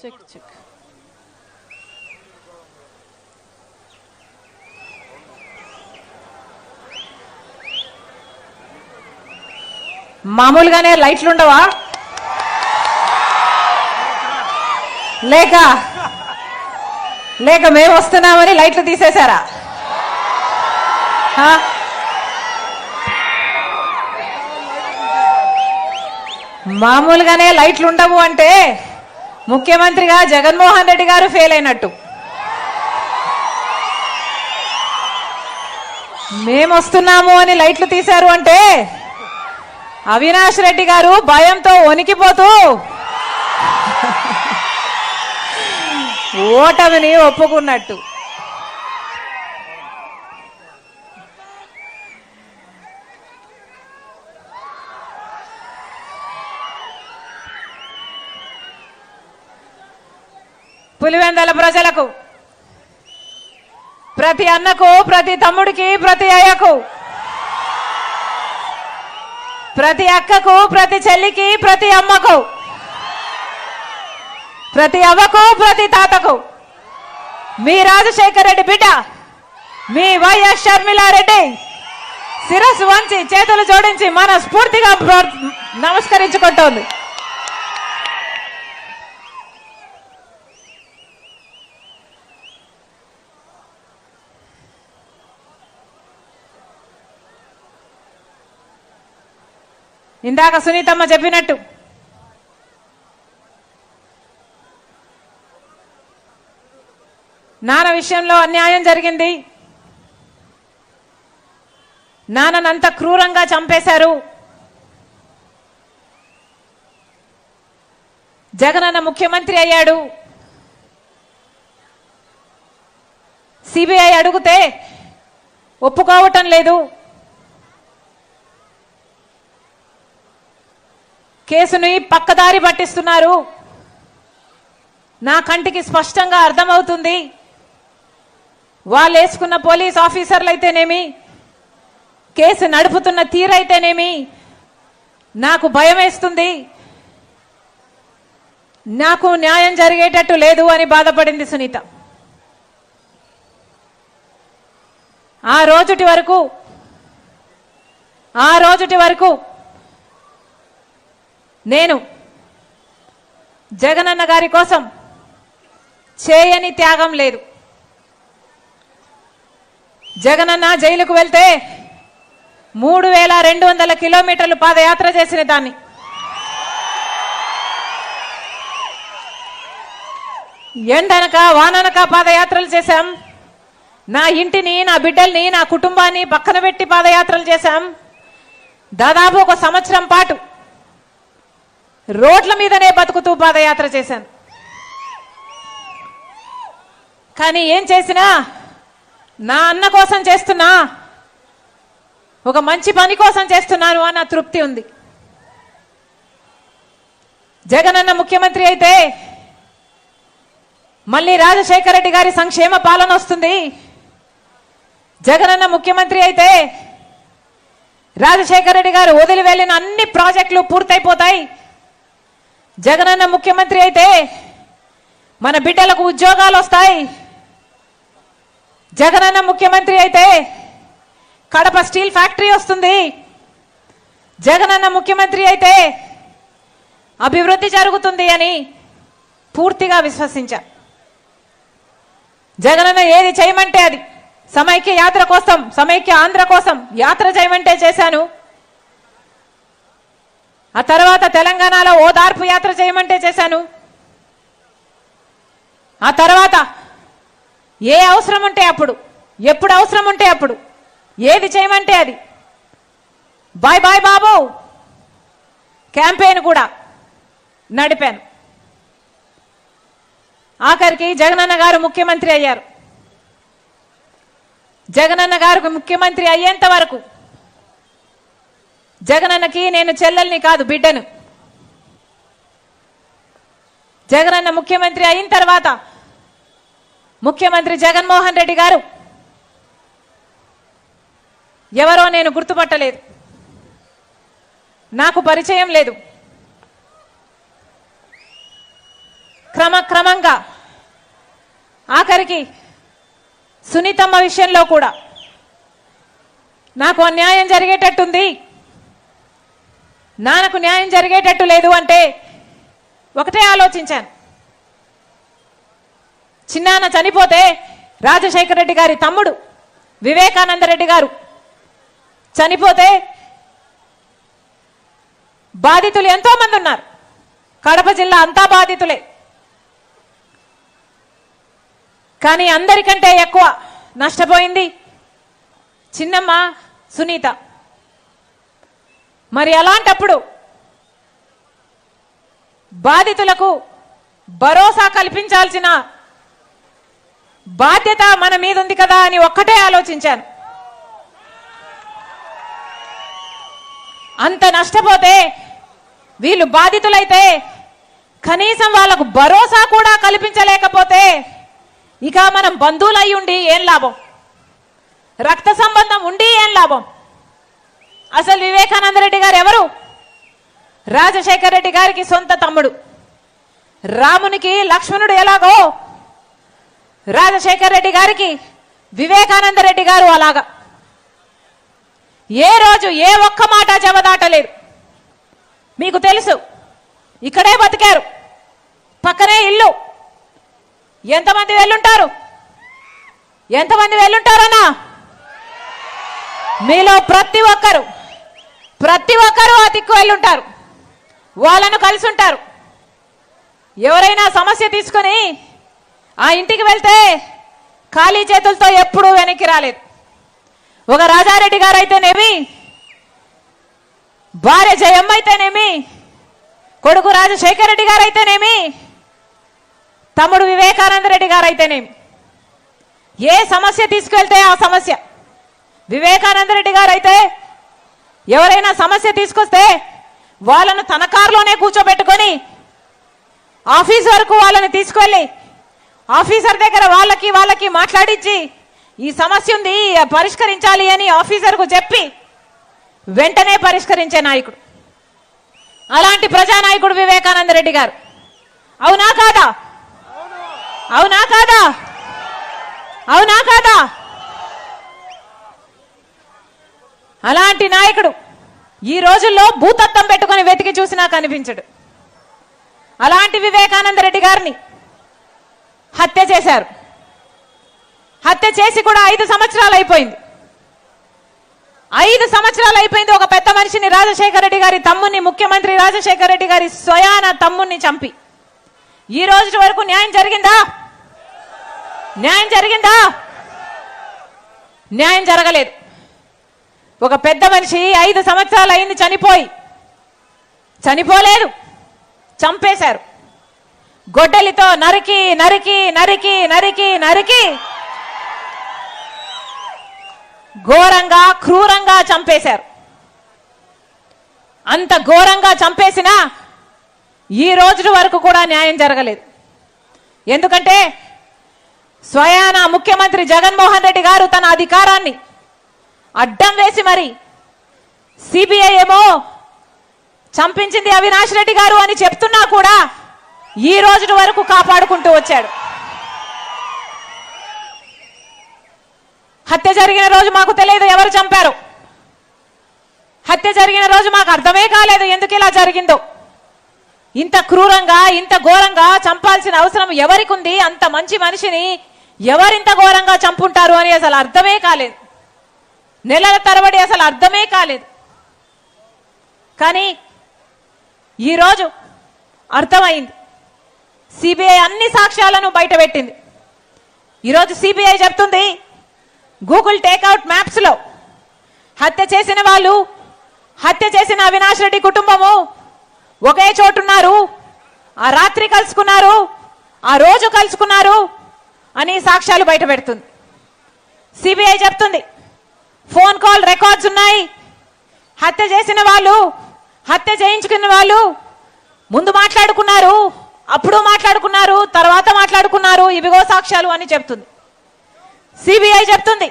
Check check. మామూలుగానే లైట్లు ఉండవా లేక లేక మేము వస్తున్నామని లైట్లు తీసేశారా? మామూలుగానే లైట్లు ఉండవు అంటే ముఖ్యమంత్రిగా జగన్మోహన్ రెడ్డి గారు ఫెయిల్ అయినట్టు. మేము వస్తున్నాము అని లైట్లు తీశారు అంటే అవినాష్ రెడ్డి గారు భయంతో వణికిపోతూ ఓటమిని ఒప్పుకున్నట్టు. పులివెందల ప్రజలకు, ప్రతి అన్నకు, ప్రతి తమ్ముడికి, ప్రతి అయ్యకు, ప్రతి అక్కకు, ప్రతి చెల్లికి, ప్రతి అమ్మకు, ప్రతి అవ్వకు, ప్రతి తాతకు మీ రాజశేఖర రెడ్డి బిడ్డ మీ వైఎస్ షర్మిలారెడ్డి శిరస్సు వంచి చేతులు జోడించి మనస్ఫూర్తిగా నమస్కరించుకుంటోంది. ఇందాక సునీతమ్మ చెప్పినట్టు నాన్న విషయంలో అన్యాయం జరిగింది. నాన్ననంత క్రూరంగా చంపేశారు. జగనన్న ముఖ్యమంత్రి అయ్యాడు. సిబిఐ అడిగితే ఒప్పుకోవటం లేదు. కేసుని పక్కదారి పట్టిస్తున్నారు. నా కంటికి స్పష్టంగా అర్థమవుతుంది. వాళ్ళు వేసుకున్న పోలీస్ ఆఫీసర్లు అయితేనేమి, కేసు నడుపుతున్న తీరైతేనేమి నాకు భయం వేస్తుంది. నాకు న్యాయం జరిగేటట్టు లేదు అని బాధపడింది సునీత. ఆ రోజుటి వరకు నేను జగనన్న గారి కోసం చేయని త్యాగం లేదు. జగనన్న జైలుకు వెళ్తే 3200 కిలోమీటర్లు పాదయాత్ర చేసిన దాన్ని, ఎండనక వాననక పాదయాత్రలు చేశాం. నా ఇంటిని, నా బిడ్డల్ని, నా కుటుంబాన్ని పక్కన పెట్టి పాదయాత్రలు చేశాం. దాదాపు 1 సంవత్సరం పాటు రోడ్ల మీదనే బతుకుతూ పాదయాత్ర చేశాను. కానీ ఏం చేసినా నా అన్న కోసం చేస్తున్నా, ఒక మంచి పని కోసం చేస్తున్నాను అన్న తృప్తి ఉంది. జగనన్న ముఖ్యమంత్రి అయితే మళ్ళీ రాజశేఖర రెడ్డి గారి సంక్షేమ పాలన వస్తుంది. జగనన్న ముఖ్యమంత్రి అయితే రాజశేఖర రెడ్డి గారు వదిలి వెళ్ళిన అన్ని ప్రాజెక్టులు పూర్తయిపోతాయి. జగనన్న ముఖ్యమంత్రి అయితే మన బిడ్డలకు ఉద్యోగాలు వస్తాయి. జగనన్న ముఖ్యమంత్రి అయితే కడప స్టీల్ ఫ్యాక్టరీ వస్తుంది. జగనన్న ముఖ్యమంత్రి అయితే అభివృద్ధి జరుగుతుంది అని పూర్తిగా విశ్వసించా. జగనన్న ఏది చేయమంటే అది, సమైక్య యాత్ర కోసం, సమైక్య ఆంధ్ర కోసం యాత్ర చేయమంటే చేశాను. ఆ తర్వాత తెలంగాణలో ఓదార్పు యాత్ర చేయమంటే చేశాను. ఆ తర్వాత ఏ అవసరం ఉంటే అప్పుడు, ఎప్పుడు అవసరం ఉంటే అప్పుడు, ఏది చేయమంటే అది, బాయ్ బాయ్ బాబు క్యాంపెయిన్ కూడా నడిపాను. ఆఖరికి జగనన్న గారు ముఖ్యమంత్రి అయ్యారు. జగనన్న గారు ముఖ్యమంత్రి అయ్యేంత వరకు జగనన్నకి నేను చెల్లెల్ని కాదు, బిడ్డను. జగనన్న ముఖ్యమంత్రి అయిన తర్వాత ముఖ్యమంత్రి జగన్మోహన్ రెడ్డి గారు ఎవరో నేను గుర్తుపట్టలేదు, నాకు పరిచయం లేదు. క్రమక్రమంగా ఆఖరికి సునీతమ్మ విషయంలో కూడా నాకు అన్యాయం జరిగేటట్టుంది, నాన్నకు న్యాయం జరిగేటట్టు లేదు అంటే ఒకటే ఆలోచించాను. చిన్నాన్న చనిపోతే రాజశేఖర రెడ్డి గారి తమ్ముడు వివేకానంద రెడ్డి గారు చనిపోతే బాధితులు ఎంతో మంది ఉన్నారు. కడప జిల్లా అంతా బాధితులే. కానీ అందరికంటే ఎక్కువ నష్టపోయింది చిన్నమ్మ సునీత. మరి అలాంటప్పుడు బాధితులకు భరోసా కల్పించాల్సిన బాధ్యత మన మీద ఉంది కదా అని ఒక్కటే ఆలోచించాను. అంత నష్టపోతే వీళ్ళు బాధితులైతే కనీసం వాళ్ళకు భరోసా కూడా కల్పించలేకపోతే ఇక మనం బంధువులై ఉండి ఏం లాభం, రక్త సంబంధం ఉండి ఏం లాభం? అసలు వివేకానంద రెడ్డి గారు ఎవరు? రాజశేఖర రెడ్డి గారికి సొంత తమ్ముడు. రామునికి లక్ష్మణుడు ఎలాగో రాజశేఖర రెడ్డి గారికి వివేకానంద రెడ్డి గారు అలాగా. ఏ రోజు ఏ ఒక్క మాట జవదాటలేదు. మీకు తెలుసు, ఇక్కడే బతికారు, పక్కనే ఇల్లు. ఎంతమంది వెళ్ళుంటారు? ఎంతమంది వెళ్ళుంటారన్నా? మీలో ప్రతి ఒక్కరు ఆ దిక్కు వెళ్ళుంటారు, వాళ్ళను కలిసి ఉంటారు. ఎవరైనా సమస్య తీసుకొని ఆ ఇంటికి వెళ్తే ఖాళీ చేతులతో ఎప్పుడూ వెనక్కి రాలేదు. ఒక రాజారెడ్డి గారు అయితేనేమి, భార్య జయమ్మ అయితేనేమి, కొడుకు రాజశేఖర రెడ్డి గారు అయితేనేమి, తమ్ముడు వివేకానంద రెడ్డి గారు అయితేనేమి, ఏ సమస్య తీసుకెళ్తే ఆ సమస్య. వివేకానంద రెడ్డి గారు అయితే ఎవరైనా సమస్య తీసుకొస్తే వాళ్ళను తన కారులోనే కూర్చోబెట్టుకొని ఆఫీస్ వరకు వాళ్ళని తీసుకెళ్ళి ఆఫీసర్ దగ్గర వాళ్ళకి మాట్లాడించి ఈ సమస్య ఉంది పరిష్కరించాలి అని ఆఫీసర్కు చెప్పి వెంటనే పరిష్కరించే నాయకుడు. అలాంటి ప్రజానాయకుడు వివేకానంద రెడ్డి గారు. అవునా కాదా? అవునా కాదా? అవునా కాదా? అలాంటి నాయకుడు ఈ రోజుల్లో భూతత్వం పెట్టుకుని వెతికి చూసినా కనిపించడు. అలాంటి వివేకానంద రెడ్డి గారిని హత్య చేశారు. హత్య చేసి కూడా 5 సంవత్సరాలు అయిపోయింది. 5 సంవత్సరాలు అయిపోయింది. ఒక పెద్ద మనిషిని, రాజశేఖర రెడ్డి గారి తమ్ముని, ముఖ్యమంత్రి రాజశేఖర రెడ్డి గారి స్వయాన తమ్ముని చంపి ఈ రోజు వరకు న్యాయం జరిగిందా? న్యాయం జరిగిందా? న్యాయం జరగలేదు. ఒక పెద్ద మనిషి 5 సంవత్సరాలు అయింది చనిపోలేదు, చంపేశారు. గొడ్డలితో నరికి నరికి నరికి నరికి నరికి ఘోరంగా క్రూరంగా చంపేశారు. అంత ఘోరంగా చంపేసినా ఈ రోజు వరకు కూడా న్యాయం జరగలేదు. ఎందుకంటే స్వయాన ముఖ్యమంత్రి జగన్మోహన్ రెడ్డి గారు తన అధికారాన్ని అడ్డం వేసి మరి సిబిఐ ఏమో చంపించింది అవినాష్ రెడ్డి గారు అని చెప్తున్నా కూడా ఈ రోజు వరకు కాపాడుకుంటూ వచ్చాడు. హత్య జరిగిన రోజు మాకు తెలియదు ఎవరు చంపారు. హత్య జరిగిన రోజు మాకు అర్థమే కాలేదు ఎందుకు ఇలా జరిగిందో. ఇంత క్రూరంగా ఇంత ఘోరంగా చంపాల్సిన అవసరం ఎవరికి ఉంది? అంత మంచి మనిషిని ఎవరింత ఘోరంగా చంపుంటారు అని అసలు అర్థమే కాలేదు. నెలల తరబడి అసలు అర్థమే కాలేదు. కానీ ఈరోజు అర్థమైంది. సిబిఐ అన్ని సాక్ష్యాలను బయటపెట్టింది. ఈరోజు సిబిఐ చెప్తుంది గూగుల్ టేక్అవుట్ మ్యాప్స్ లో హత్య చేసిన వాళ్ళు, హత్య చేసిన అవినాష్ రెడ్డి కుటుంబము ఒకే చోటున్నారు, ఆ రాత్రి కలుసుకున్నారు, ఆ రోజు కలుసుకున్నారు అని సాక్ష్యాలు బయట పెడుతుంది. సిబిఐ చెప్తుంది ఫోన్ కాల్ రికార్డ్స్ ఉన్నాయి. హత్య చేసిన వాళ్ళు, హత్య చేయించుకున్న వాళ్ళు ముందు మాట్లాడుకున్నారు, అప్పుడు మాట్లాడుకున్నారు, తర్వాత మాట్లాడుకున్నారు, ఇవిగో సాక్ష్యాలు అని చెప్తుంది. సిబిఐ చెప్తుంది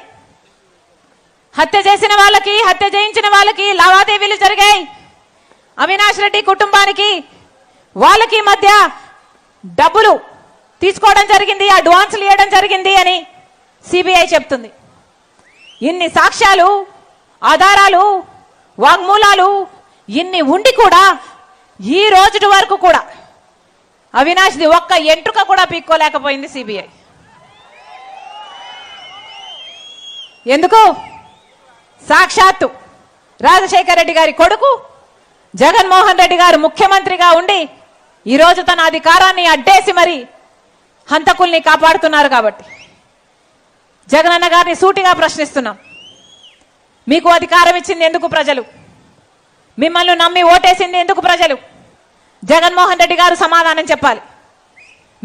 హత్య చేసిన వాళ్ళకి, హత్య చేయించిన వాళ్ళకి లావాదేవీలు జరిగాయి. అవినాష్ రెడ్డి కుటుంబానికి వాళ్ళకి మధ్య డబ్బులు తీసుకోవడం జరిగింది, అడ్వాన్సులు ఇవ్వడం జరిగింది అని సిబిఐ చెప్తుంది. ఇన్ని సాక్ష్యాలు, ఆధారాలు, వాగ్మూలాలు ఇన్ని ఉండి కూడా ఈ రోజు వరకు కూడా అవినాష్ది ఒక్క ఎంట్రుక కూడా పీక్కోలేకపోయింది సిబిఐ. ఎందుకు? సాక్షాత్తు రాజశేఖర రెడ్డి గారి కొడుకు జగన్మోహన్ రెడ్డి గారు ముఖ్యమంత్రిగా ఉండి ఈరోజు తన అధికారాన్ని అడ్డేసి మరి హంతకుల్ని కాపాడుతున్నారు. కాబట్టి జగనన్న గారిని సూటిగా ప్రశ్నిస్తున్నాం. మీకు అధికారం ఇచ్చింది ఎందుకు ప్రజలు? మిమ్మల్ని నమ్మి ఓటేసింది ఎందుకు ప్రజలు? జగన్మోహన్ రెడ్డి గారు సమాధానం చెప్పాలి.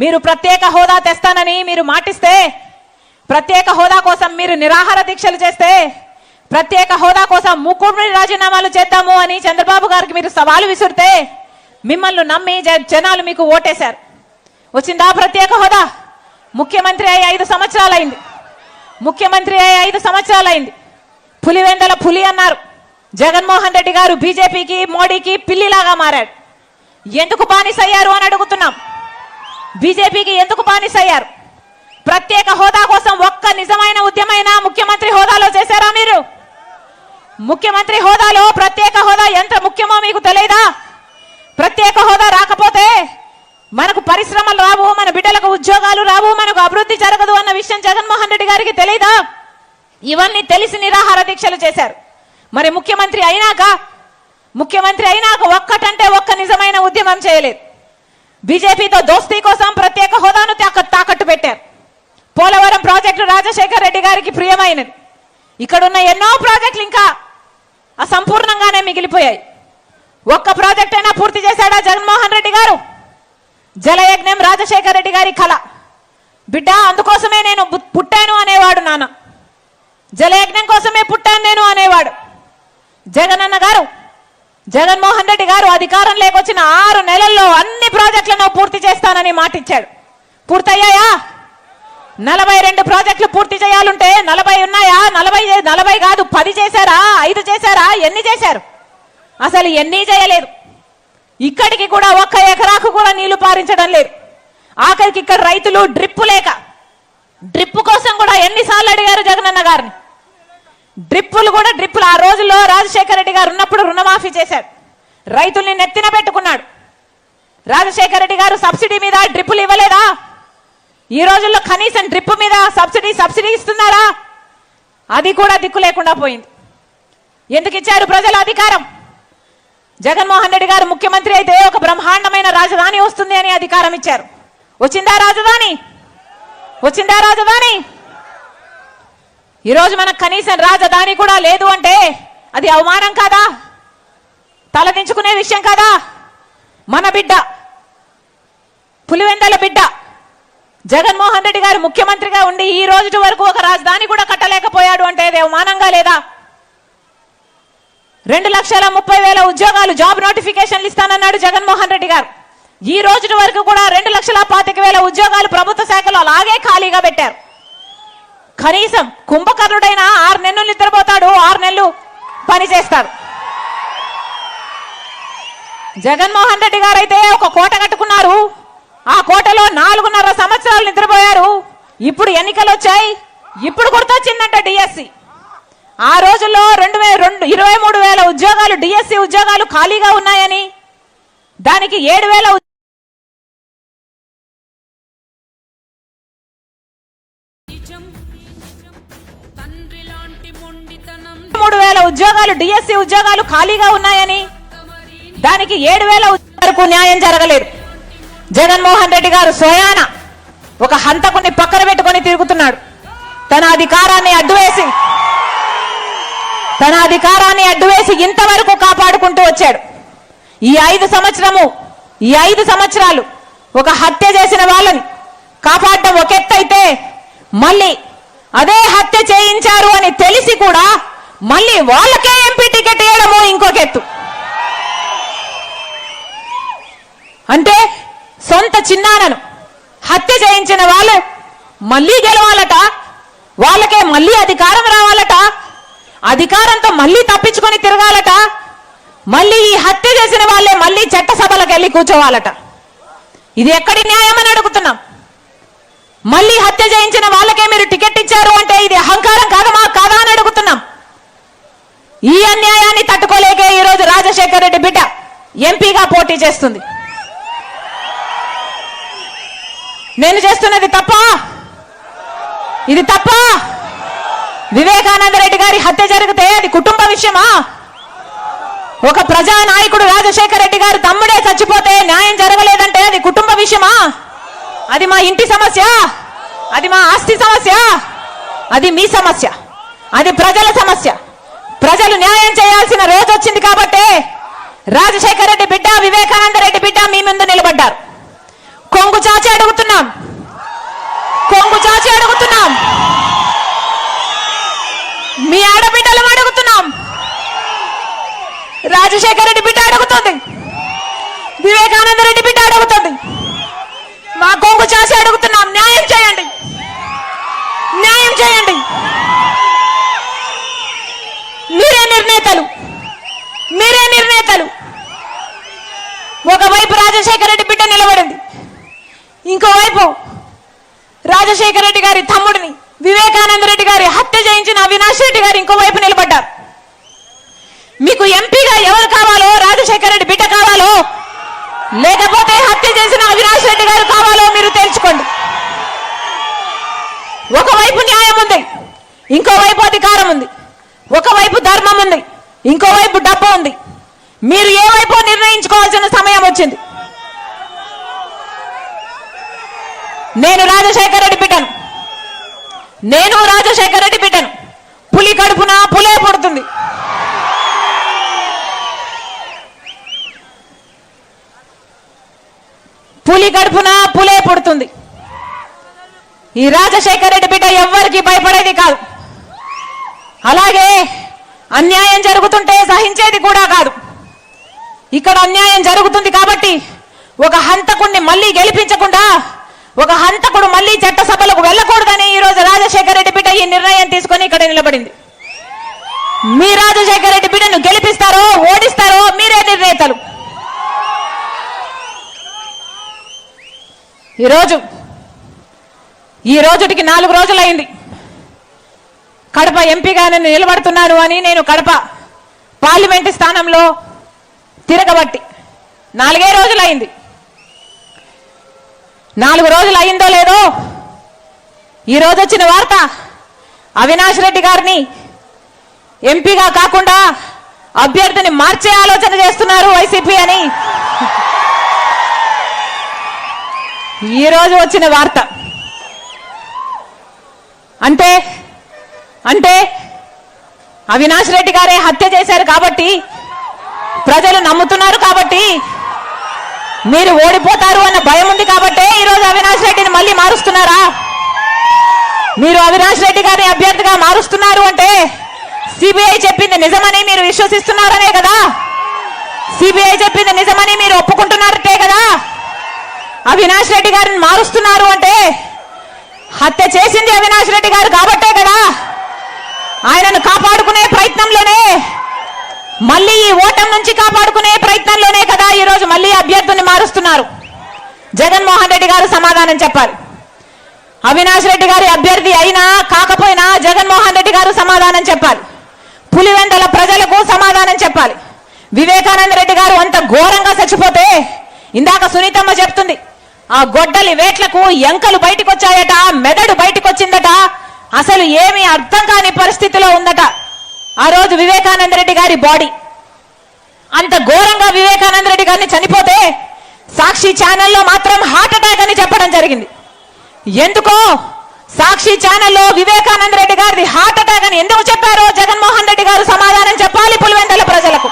మీరు ప్రత్యేక హోదా తెస్తానని మీరు మాటిస్తే, ప్రత్యేక హోదా కోసం మీరు నిరాహార దీక్షలు చేస్తే, ప్రత్యేక హోదా కోసం ముక్కుడి రాజీనామాలు చేద్దాము అని చంద్రబాబు గారికి మీరు సవాలు విసురితే మిమ్మల్ని నమ్మి జనాలు మీకు ఓటేశారు. వచ్చిందా ప్రత్యేక హోదా? ముఖ్యమంత్రి అయ్యి 5 సంవత్సరాలైంది. ముఖ్యమంత్రి అయ్యి 5 సంవత్సరాలైంది. పులివెందల పులి అన్నారు. జగన్మోహన్ రెడ్డి గారు బీజేపీకి, మోడీకి పిల్లిలాగా మారాడు. ఎందుకు బానిసయ్యారు అని అడుగుతున్నాం. బీజేపీకి ఎందుకు బానిసయ్యారు? ప్రత్యేక హోదా కోసం ఒక్క నిజమైన ఉద్యమైనా ముఖ్యమంత్రి హోదాలో చేశారా మీరు? ముఖ్యమంత్రి హోదాలో ప్రత్యేక హోదా ఎంత ముఖ్యమో మీకు తెలియదా? ప్రత్యేక హోదా రాకపోతే మనకు పరిశ్రమలు రావు, మన బిడ్డలకు ఉద్యోగాలు రావు, మనకు అభివృద్ధి జరగదు అన్న విషయం జగన్మోహన్ రెడ్డి గారికి తెలియదా? ఇవన్నీ తెలిసి నిరాహార దీక్షలు చేశారు. మరి ముఖ్యమంత్రి అయినాక ఒక్కటంటే ఒక్క నిజమైన ఉద్యమం చేయలేదు. బీజేపీతో దోస్తీ కోసం ప్రత్యేక హోదాను తాకట్టు పెట్టారు. పోలవరం ప్రాజెక్టు రాజశేఖర రెడ్డి గారికి ప్రియమైనది. ఇక్కడున్న ఎన్నో ప్రాజెక్టులు ఇంకా అసంపూర్ణంగానే మిగిలిపోయాయి. ఒక్క ప్రాజెక్ట్ అయినా పూర్తి చేశాడా జగన్మోహన్ రెడ్డి గారు? జలయజ్ఞం రాజశేఖర రెడ్డి గారి కళ. బిడ్డ అందుకోసమే నేను పుట్టాను అనేవాడు నాన్న. జలయజ్ఞం కోసమే పుట్టాను నేను అనేవాడు. జగనన్న గారు, జగన్మోహన్ రెడ్డి గారు అధికారం లేకొచ్చిన 6 నెలల్లో అన్ని ప్రాజెక్టులను పూర్తి చేస్తానని మాటిచ్చాడు. పూర్తయ్యాయా? 42 ప్రాజెక్టులు పూర్తి చేయాలంటే 40 ఉన్నాయా? 40 కాదు, 10 చేశారా? 5 చేశారా? ఎన్ని చేశారు? అసలు ఎన్ని చేయలేదు. ఇక్కడికి కూడా ఒక్క ఎకరాకు కూడా నీళ్లు పారించడం లేదు. ఆఖరికి ఇక్కడ రైతులు డ్రిప్పు కోసం కూడా ఎన్నిసార్లు అడిగారు జగనన్న గారిని. డ్రిప్పులు ఆ రోజుల్లో రాజశేఖర రెడ్డి గారు ఉన్నప్పుడు రుణమాఫీ చేశాడు. రైతుల్ని నెత్తిన పెట్టుకున్నాడు. రాజశేఖర రెడ్డి గారు సబ్సిడీ మీద డ్రిప్పులు ఇవ్వలేదా? ఈ రోజుల్లో కనీసం డ్రిప్ మీద సబ్సిడీ ఇస్తున్నారా? అది కూడా దిక్కు లేకుండా పోయింది. ఎందుకు ఇచ్చారు ప్రజల అధికారం? జగన్మోహన్ రెడ్డి గారు ముఖ్యమంత్రి అయితే ఒక బ్రహ్మాండమైన రాజధాని వస్తుంది అని అధికారం ఇచ్చారు. వచ్చిందా రాజధాని? ఈరోజు మనకు కనీసం రాజధాని కూడా లేదు అంటే అది అవమానం కాదా? తలదించుకునే విషయం కాదా? మన బిడ్డ, పులివెందల బిడ్డ జగన్మోహన్ రెడ్డి గారు ముఖ్యమంత్రిగా ఉండి ఈ రోజు వరకు ఒక రాజధాని కూడా కట్టలేకపోయాడు అంటే అది అవమానంగా లేదా? 2,30,000 ఉద్యోగాలు, జాబ్ నోటిఫికేషన్లు ఇస్తానన్నాడు జగన్మోహన్ రెడ్డి గారు. ఈ రోజు వరకు కూడా 2,25,000 ఉద్యోగాలు ప్రభుత్వ శాఖలో అలాగే ఖాళీగా పెట్టారు. కనీసం కుంభకర్ణుడైన 6 నెలలు నిద్రపోతాడు, 6 నెలలు పని చేస్తాడు. జగన్మోహన్ రెడ్డి గారు అయితే ఒక కోట కట్టుకున్నారు. ఆ కోటలో 4.5 సంవత్సరాలు నిద్రపోయారు. ఇప్పుడు ఎన్నికలు వచ్చాయి, ఇప్పుడు గుర్తొచ్చిందంట డిఎస్సి. ఆ రోజుల్లో 23,000 ఉద్యోగాలు డిఎస్సి ఉద్యోగాలు ఖాళీగా ఉన్నాయని, దానికి 7,000 ఉద్యోగాలు డిఎస్సి ఉద్యోగాలు ఖాళీగా ఉన్నాయని, దానికి 7,000 వరకు న్యాయం జరగలేదు. జగన్మోహన్ రెడ్డి గారు స్వయాన ఒక హంతకుని పక్కన పెట్టుకొని తిరుగుతున్నాడు. తన అధికారాన్ని అడ్డువేసి ఇంతవరకు కాపాడుకుంటూ వచ్చాడు. ఈ 5 సంవత్సరాలు ఒక హత్య చేసిన వాళ్ళని కాపాడడం ఒక ఎత్తు అయితే, మళ్ళీ అదే హత్య చేయించారు అని తెలిసి కూడా మళ్ళీ వాళ్ళకే ఎంపీ టికెట్ ఇవ్వడము ఇంకొక ఎత్తు. అంటే సొంత చిన్నానను హత్య చేయించిన వాళ్ళు మళ్ళీ గెలవాలట, వాళ్ళకే మళ్ళీ అధికారం రావాలట, అధికారంతో మళ్ళీ తప్పించుకొని తిరగాలట, మళ్ళీ ఈ హత్య చేసిన వాళ్ళే మళ్ళీ చట్టసభలకు వెళ్ళి కూర్చోవాలట. ఇది ఎక్కడి న్యాయం అని అడుగుతున్నాం. మళ్ళీ హత్య చేయించిన వాళ్ళకే మీరు టికెట్ ఇచ్చారు అంటే ఇది అహంకారం కాదా అని అడుగుతున్నాం. ఈ అన్యాయాన్ని తట్టుకోలేకే ఈరోజు రాజశేఖర్ రెడ్డి బిడ్డ ఎంపీగా పోటీ చేస్తుంది. నేను చేస్తున్నది తప్ప? ఇది తప్ప? వివేకానంద రెడ్డి గారి హత్య జరిగితే అది కుటుంబ విషయమా? ఒక ప్రజా నాయకుడు రాజశేఖర్ రెడ్డి గారు తమ్ముడే చచ్చిపోతే న్యాయం జరగలేదంటే అది కుటుంబ విషయమా? అది మా ఇంటి సమస్య, అది మా ఆస్తి సమస్య, అది మీ సమస్య, అది ప్రజల సమస్య. ప్రజలు న్యాయం చేయాల్సిన రోజు వచ్చింది కాబట్టి రాజశేఖర్ రెడ్డి బిడ్డ వివేకానంద రెడ్డి బిడ్డ మీ ముందు నిలబడ్డారు. కొంగు చాచి అడుగుతున్నాం, కొంగు చాచి అడుగుతున్నాం, మీ ఆడబిడ్డలు అడుగుతున్నాం. రాజశేఖర్ రెడ్డి బిడ్డ అడుగుతుంది, వివేకానంద రెడ్డి బిడ్డ అడుగుతుంది. మా కొంగు చాచి అడుగుతున్నాం, న్యాయం చేయండి, న్యాయం చేయండి. మీరే నిర్ణేతలు, మీరే నిర్ణేతలు. ఒకవైపు రాజశేఖర్ రెడ్డి బిడ్డ నిలబడింది, ఇంకోవైపు రాజశేఖర్ రెడ్డి గారి తమ్ముడిని వివేకానంద రెడ్డి గారి హత్య చేయించిన అవినాష్ రెడ్డి గారు ఇంకోవైపు నిలబడ్డారు. మీకు ఎంపీగా ఎవరు కావాలో? రాజశేఖర్ రెడ్డి బిడ్డ కావాలో లేకపోతే హత్య చేసిన అవినాష్ రెడ్డి గారు కావాలో మీరు తెలుసుకోండి. ఒకవైపు న్యాయం ఉంది, ఇంకోవైపు అధికారం ఉంది. ఒకవైపు ధర్మం ఉంది, ఇంకోవైపు డబ్బు ఉంది. మీరు ఏ వైపు నిర్ణయించుకోవాల్సిన సమయం వచ్చింది. నేను రాజశేఖర్ రెడ్డి బిడ్డను, నేను రాజశేఖర్ రెడ్డి బిడ్డను. పులి కడుపున పులే పుడుతుంది. పులి కడుపున పులే పుడుతుంది. ఈ రాజశేఖర్ రెడ్డి బిడ్డ ఎవ్వరికి భయపడేది కాదు. అలాగే అన్యాయం జరుగుతుంటే సహించేది కూడా కాదు. ఇక్కడ అన్యాయం జరుగుతుంది కాబట్టి ఒక హంతకుడిని మళ్ళీ గెలిపించకుండా ఒక హంతకుడు మళ్ళీ చట్టసభలకు వెళ్ళకూడదని ఈరోజు రాజశేఖర్ రెడ్డి బిడ్డ ఈ నిర్ణయం తీసుకొని ఇక్కడ నిలబడింది. మీ రాజశేఖర్ రెడ్డి బిడ్డను గెలిపిస్తారో ఓడిస్తారో మీరే నిర్ణేతలు. ఈ రోజుటికి 4 రోజులైంది కడప ఎంపీగా నేను నిలబడుతున్నాను అని. నేను కడప పార్లమెంటు స్థానంలో తిరగబట్టి 4 రోజులైంది. 4 రోజులు అయిందో లేదో ఈ రోజు వచ్చిన వార్త అవినాష్ రెడ్డి గారిని ఎంపీగా కాకుండా అభ్యర్థిని మార్చే ఆలోచన చేస్తున్నారు వైసీపీ అని ఈ రోజు వచ్చిన వార్త. అంటే అవినాష్ రెడ్డి గారే హత్య చేశారు కాబట్టి ప్రజలు నమ్ముతున్నారు కాబట్టి మీరు ఓడిపోతారు అన్న భయం ఉంది కాబట్టి ఈరోజు అవినాష్ రెడ్డిని మళ్ళీ మారుస్తున్నారా? మీరు అవినాష్ రెడ్డి గారిని అభ్యర్థిగా మారుస్తున్నారు అంటే సిబిఐ చెప్పింది నిజమని మీరు విశ్వసిస్తున్నారనే కదా. సిబిఐ చెప్పింది నిజమని మీరు ఒప్పుకుంటున్నారంటే కదా. అవినాష్ రెడ్డి గారిని మారుస్తున్నారు అంటే హత్య చేసింది అవినాష్ రెడ్డి గారు కాబట్టే కదా. ఆయనను కాపాడుకునే ప్రయత్నంలోనే మళ్ళీ ఈ ఓటమి నుంచి కాపాడుకునే ప్రయత్నంలోనే కదా ఈరోజు మళ్ళీ అభ్యర్థుల్ని మారుస్తున్నారు. జగన్మోహన్ రెడ్డి గారు సమాధానం చెప్పాలి. అవినాష్ రెడ్డి గారి అభ్యర్థి అయినా కాకపోయినా జగన్మోహన్ రెడ్డి గారు సమాధానం చెప్పాలి. పులివెందల ప్రజలకు సమాధానం చెప్పాలి. వివేకానంద రెడ్డి గారు అంత ఘోరంగా చచ్చిపోతే ఇందాక సునీతమ్మ చెప్తుంది, ఆ గొడ్డలి వేట్లకు ఎంకలు బయటకు వచ్చాయట, మెదడు బయటకు వచ్చిందట. అసలు ఏమీ అర్థం కాని పరిస్థితిలో ఉందట ఆ రోజు వివేకానంద రెడ్డి గారి బాడీ. అంత ఘోరంగా వివేకానంద రెడ్డి గారిని చనిపోతే సాక్షి ఛానల్లో మాత్రం హార్ట్ అటాక్ అని చెప్పడం జరిగింది. ఎందుకో సాక్షి ఛానల్లో వివేకానంద రెడ్డి గారిది హార్ట్ అటాక్ అని ఎందుకు చెప్పారో జగన్మోహన్ రెడ్డి గారు సమాధానం చెప్పాలి పులివెందల ప్రజలకు.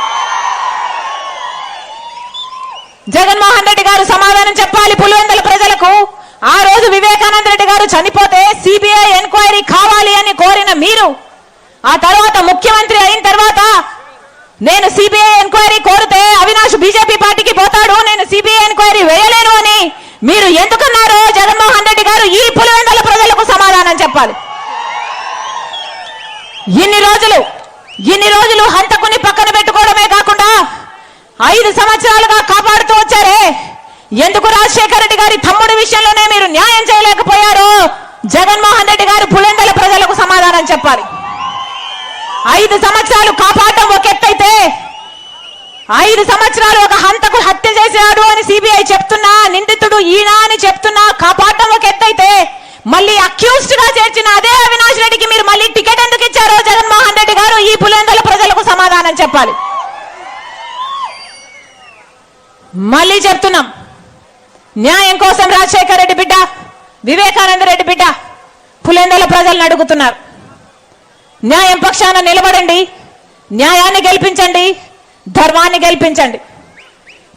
జగన్మోహన్ రెడ్డి గారు సమాధానం చెప్పాలి పులివెందల ప్రజలకు. ఆ రోజు వివేకానంద రెడ్డి గారు చనిపోతే సిబిఐ ఎంక్వైరీ కావాలి అని కోరిన మీరు ఆ తర్వాత ముఖ్యమంత్రి అయిన తర్వాత నేను సిబిఐ ఎంక్వైరీ కోరితే అవినాష్ బీజేపీ పార్టీకి పోతాడు, నేను సిబిఐ ఎంక్వైరీ వేయలేను అని మీరు ఎందుకన్నారో జగన్మోహన్ రెడ్డి గారు ఈ పులివెందల ప్రజలకు సమాధానం చెప్పాలి. ఇన్ని రోజులు హంతకుని పక్కన పెట్టుకోవడమే కాకుండా 5 సంవత్సరాలుగా కాపాడుతూ వచ్చారే, ఎందుకు రాజశేఖర రెడ్డి గారి తమ్ముడి విషయంలోనే మీరు న్యాయం చేయలేకపోయారో జగన్మోహన్ రెడ్డి గారు పులివెందుల ప్రజలకు సమాధానం చెప్పాలి. 5 సంవత్సరాలు కాపాడడం ఒక ఎత్తైతే 5 సంవత్సరాలు ఒక హంతకు హత్య చేశాడు అని సిబిఐ చెప్తున్నా, నిందితుడు ఈయన అని చెప్తున్నా కాపాడడం ఒక ఎత్తైతే మళ్ళీ అక్యూజ్డ్ గా చేర్చిన అదే అవినాష్ రెడ్డికి మీరు మళ్ళీ టికెట్ ఎందుకు ఇచ్చారో జగన్మోహన్ రెడ్డి గారు ఈ పులివెందుల ప్రజలకు సమాధానం చెప్పాలి. మళ్ళీ చెప్తున్నాం, న్యాయం కోసం రాజశేఖర రెడ్డి బిడ్డ, వివేకానంద రెడ్డి బిడ్డ పులివెందుల ప్రజలను అడుగుతున్నారు. న్యాయం పక్షాన నిలబడండి, న్యాయాన్ని గెలిపించండి, ధర్మాన్ని గెలిపించండి.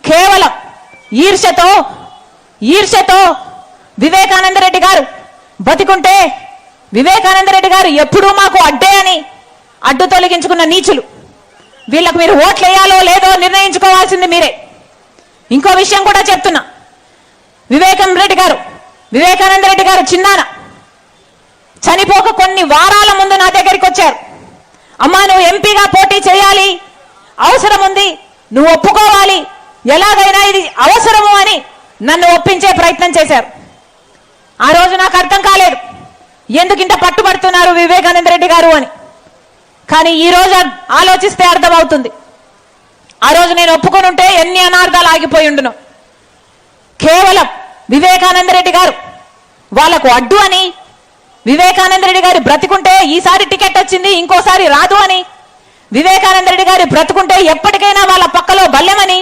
కేవలం ఈర్ష్యతో వివేకానంద రెడ్డి గారు బతికుంటే వివేకానంద రెడ్డి గారు ఎప్పుడూ మాకు అడ్డే అని అడ్డు తొలగించుకున్న నీచులు. వీళ్ళకు మీరు ఓట్లు వేయాలో లేదో నిర్ణయించుకోవాల్సింది మీరే. ఇంకో విషయం కూడా చెప్తున్నా, వివేకానంద రెడ్డి గారు చిన్నాన చనిపోక కొన్ని వారాల ముందు నా దగ్గరికి వచ్చారు. అమ్మా, నువ్వు ఎంపీగా పోటీ చేయాలి, అవసరం ఉంది, నువ్వు ఒప్పుకోవాలి, ఎలాగైనా ఇది అవసరము అని నన్ను ఒప్పించే ప్రయత్నం చేశారు. ఆ రోజు నాకు అర్థం కాలేదు ఎందుకు ఇంత పట్టుబడుతున్నారు వివేకానంద రెడ్డి గారు అని. కానీ ఈ రోజు ఆలోచిస్తే అర్థమవుతుంది. ఆ రోజు నేను ఒప్పుకొని ఉంటే ఎన్ని అనార్థాలు ఆగిపోయి ఉండును. కేవలం వివేకానంద రెడ్డి గారు వాళ్లకు అడ్డు అని, వివేకానంద రెడ్డి గారు బ్రతికుంటే ఈసారి టికెట్ వచ్చింది ఇంకోసారి రాదు అని, వివేకానంద రెడ్డి గారు బ్రతుకుంటే ఎప్పటికైనా వాళ్ళ పక్కలో బల్లెమని,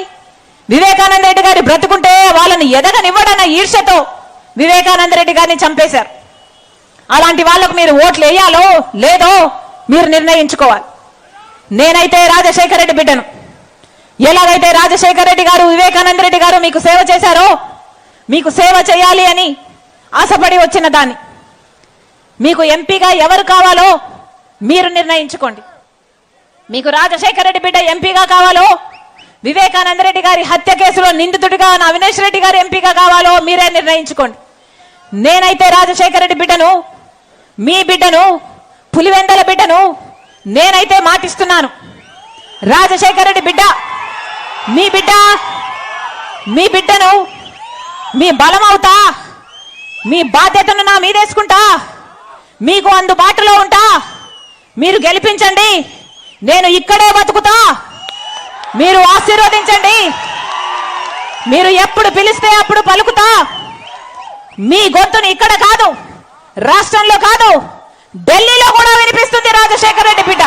వివేకానంద రెడ్డి గారు బ్రతుకుంటే వాళ్ళని ఎదగనివ్వడన్న ఈర్ష్యతో వివేకానంద రెడ్డి గారిని చంపేశారు. అలాంటి వాళ్లకు మీరు ఓట్లు వేయాలో లేదో మీరు నిర్ణయించుకోవాలి. నేనైతే రాజశేఖర రెడ్డి బిడ్డను. ఎలాగైతే రాజశేఖర రెడ్డి గారు వివేకానంద రెడ్డి గారు మీకు సేవ చేశారో, మీకు సేవ చేయాలి అని ఆశపడి వచ్చిన దాన్ని, మీకు ఎంపీగా ఎవరు కావాలో మీరు నిర్ణయించుకోండి. మీకు రాజశేఖర రెడ్డి బిడ్డ ఎంపీగా కావాలో, వివేకానంద రెడ్డి గారి హత్య కేసులో నిందితుడిగా అవినాష్ రెడ్డి గారు ఎంపీగా కావాలో మీరే నిర్ణయించుకోండి. నేనైతే రాజశేఖర రెడ్డి బిడ్డను, మీ బిడ్డను, పులివెందుల బిడ్డను నేనైతే మాటిస్తున్నాను. రాజశేఖర రెడ్డి బిడ్డ, మీ బిడ్డను, మీ బలం అవుతా, మీ బాధ్యతను నా మీదేసుకుంటా, మీకు అందుబాటులో ఉంటా, మీరు గెలిపించండి, నేను ఇక్కడే బతుకుతా, మీరు ఆశీర్వదించండి, మీరు ఎప్పుడు పిలిస్తే అప్పుడు పలుకుతా. మీ గొంతుని ఇక్కడ కాదు, రాష్ట్రంలో కాదు, ఢిల్లీలో కూడా వినిపిస్తుంది రాజశేఖర రెడ్డి బిడ్డ.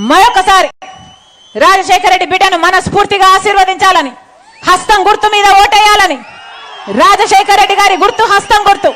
మరొకసారి రాజశేఖర రెడ్డి బిడ్డను మనస్ఫూర్తిగా ఆశీర్వదించాలని, హస్తం గుర్తు మీద ఓటేయాలని, రాజశేఖర రెడ్డి గారి గుర్తు హస్తం గుర్తు.